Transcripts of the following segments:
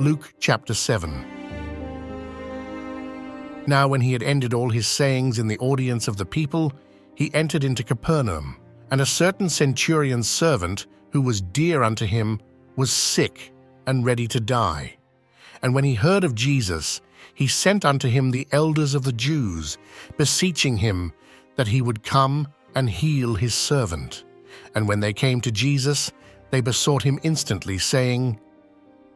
Luke chapter 7. Now when he had ended all his sayings in the audience of the people, he entered into Capernaum, and a certain centurion's servant, who was dear unto him, was sick and ready to die. And when he heard of Jesus, he sent unto him the elders of the Jews, beseeching him that he would come and heal his servant. And when they came to Jesus, they besought him instantly, saying,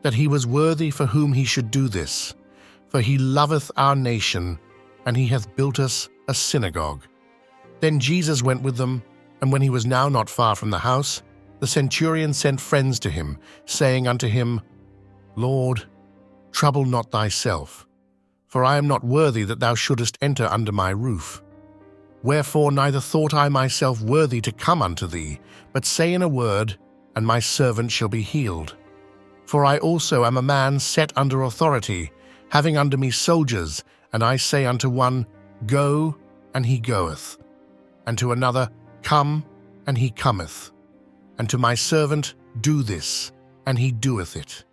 that he was worthy for whom he should do this, for he loveth our nation, and he hath built us a synagogue. Then Jesus went with them, and when he was now not far from the house, the centurion sent friends to him, saying unto him, Lord, trouble not thyself, for I am not worthy that thou shouldest enter under my roof. Wherefore neither thought I myself worthy to come unto thee, but say in a word, and my servant shall be healed. For I also am a man set under authority, having under me soldiers, and I say unto one, Go, and he goeth, and to another, Come, and he cometh, and to my servant, Do this, and he doeth it.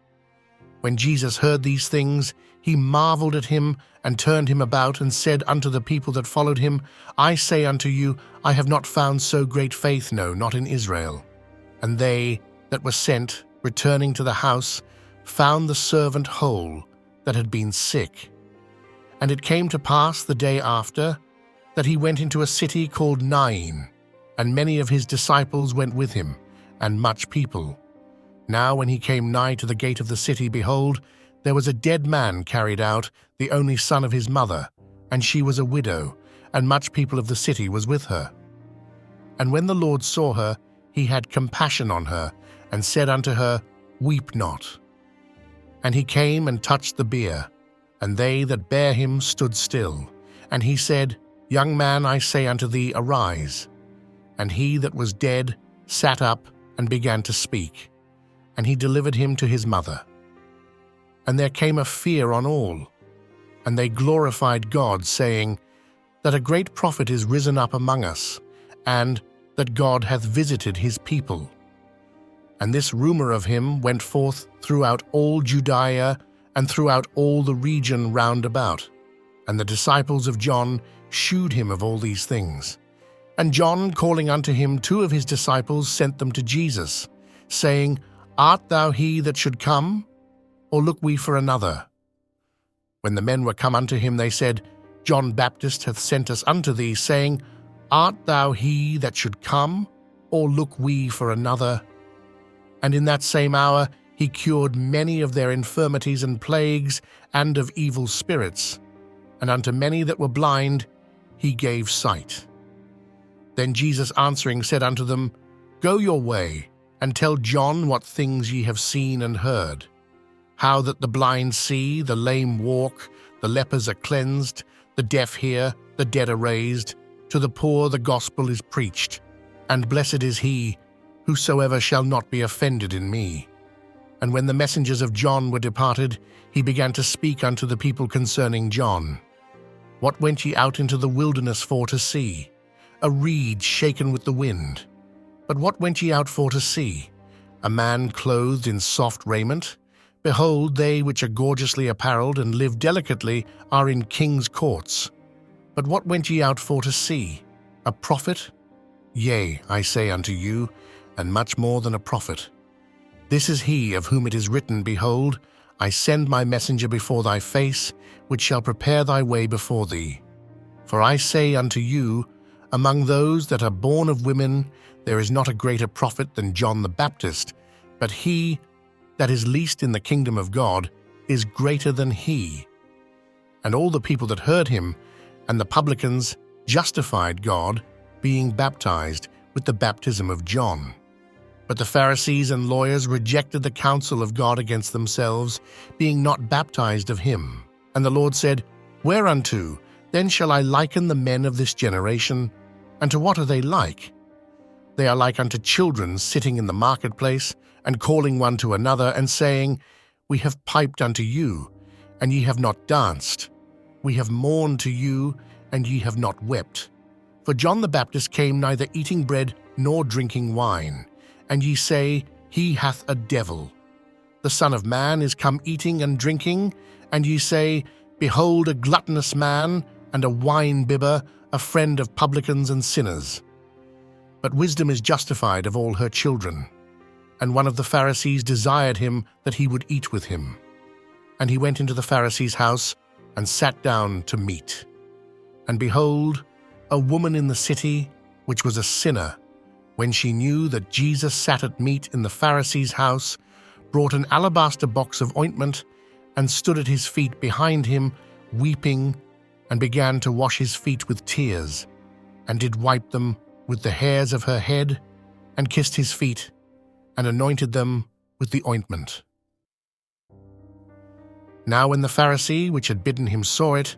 When Jesus heard these things, he marveled at him, and turned him about, and said unto the people that followed him, I say unto you, I have not found so great faith, no, not in Israel. And they that were sent, returning to the house, found the servant whole that had been sick. And it came to pass the day after, that he went into a city called Nain, and many of his disciples went with him, and much people. Now when he came nigh to the gate of the city, behold, there was a dead man carried out, the only son of his mother, and she was a widow, and much people of the city was with her. And when the Lord saw her, he had compassion on her, and said unto her, Weep not. And he came and touched the bier, and they that bare him stood still. And he said, Young man, I say unto thee, arise. And he that was dead sat up and began to speak. And he delivered him to his mother. And there came a fear on all, and they glorified God, saying, that a great prophet is risen up among us, and that God hath visited his people. And this rumor of him went forth throughout all Judea and throughout all the region round about. And the disciples of John shewed him of all these things. And John, calling unto him 2 of his disciples, sent them to Jesus, saying, Art thou he that should come, or look we for another? When the men were come unto him, they said, John Baptist hath sent us unto thee, saying, Art thou he that should come, or look we for another? And in that same hour he cured many of their infirmities and plagues, and of evil spirits, and unto many that were blind he gave sight. Then Jesus answering said unto them, Go your way, and tell John what things ye have seen and heard, how that the blind see, the lame walk, the lepers are cleansed, the deaf hear, the dead are raised, to the poor the gospel is preached, and blessed is he whosoever shall not be offended in me. And when the messengers of John were departed, he began to speak unto the people concerning John. What went ye out into the wilderness for to see? A reed shaken with the wind. But what went ye out for to see? A man clothed in soft raiment? Behold, they which are gorgeously apparelled and live delicately are in kings' courts. But what went ye out for to see? A prophet? Yea, I say unto you, and much more than a prophet. This is he of whom it is written, Behold, I send my messenger before thy face, which shall prepare thy way before thee. For I say unto you, among those that are born of women, there is not a greater prophet than John the Baptist, but he that is least in the kingdom of God is greater than he. And all the people that heard him, and the publicans, justified God, being baptized with the baptism of John. But the Pharisees and lawyers rejected the counsel of God against themselves, being not baptized of him. And the Lord said, Whereunto then shall I liken the men of this generation? And to what are they like? They are like unto children sitting in the marketplace, and calling one to another, and saying, We have piped unto you, and ye have not danced. We have mourned to you, and ye have not wept. For John the Baptist came neither eating bread nor drinking wine, and ye say, He hath a devil. the Son of Man is come eating and drinking, and ye say, Behold, a gluttonous man, and a wine-bibber, a friend of publicans and sinners. But wisdom is justified of all her children. And one of the Pharisees desired him that he would eat with him. And he went into the Pharisee's house, and sat down to meat. And behold, a woman in the city, which was a sinner, when she knew that Jesus sat at meat in the Pharisee's house, brought an alabaster box of ointment, and stood at his feet behind him, weeping, and began to wash his feet with tears, and did wipe them with the hairs of her head, and kissed his feet, and anointed them with the ointment. Now when the Pharisee which had bidden him saw it,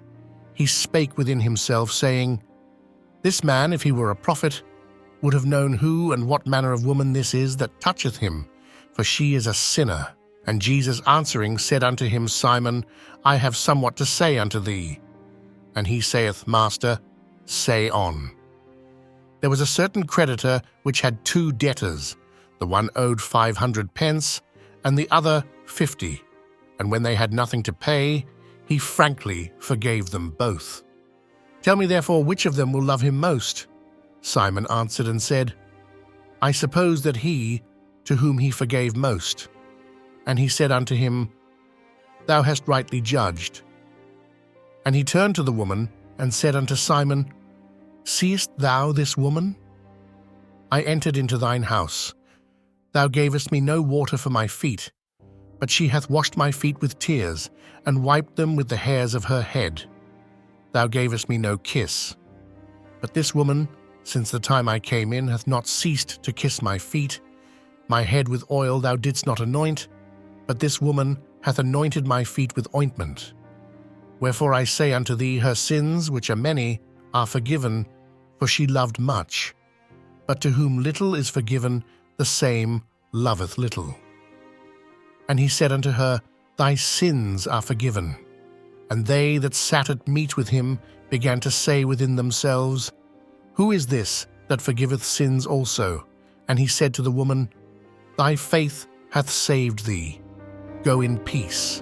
he spake within himself, saying, This man, if he were a prophet, would have known who and what manner of woman this is that toucheth him, for she is a sinner. And Jesus answering said unto him, Simon, I have somewhat to say unto thee. And he saith, Master, say on. There was a certain creditor which had 2 debtors. The one owed 500 pence, and the other 50. And when they had nothing to pay, he frankly forgave them both. Tell me therefore which of them will love him most? Simon answered and said, I suppose that he, to whom he forgave most. And he said unto him, Thou hast rightly judged. And he turned to the woman, and said unto Simon, Seest thou this woman? I entered into thine house. Thou gavest me no water for my feet, but she hath washed my feet with tears, and wiped them with the hairs of her head. Thou gavest me no kiss. But this woman, since the time I came in, hath not ceased to kiss my feet. My head with oil thou didst not anoint, but this woman hath anointed my feet with ointment. Wherefore I say unto thee, her sins, which are many, are forgiven, for she loved much. But to whom little is forgiven, the same loveth little. And he said unto her, Thy sins are forgiven. And they that sat at meat with him began to say within themselves, Who is this that forgiveth sins also? And he said to the woman, Thy faith hath saved thee. Go in peace.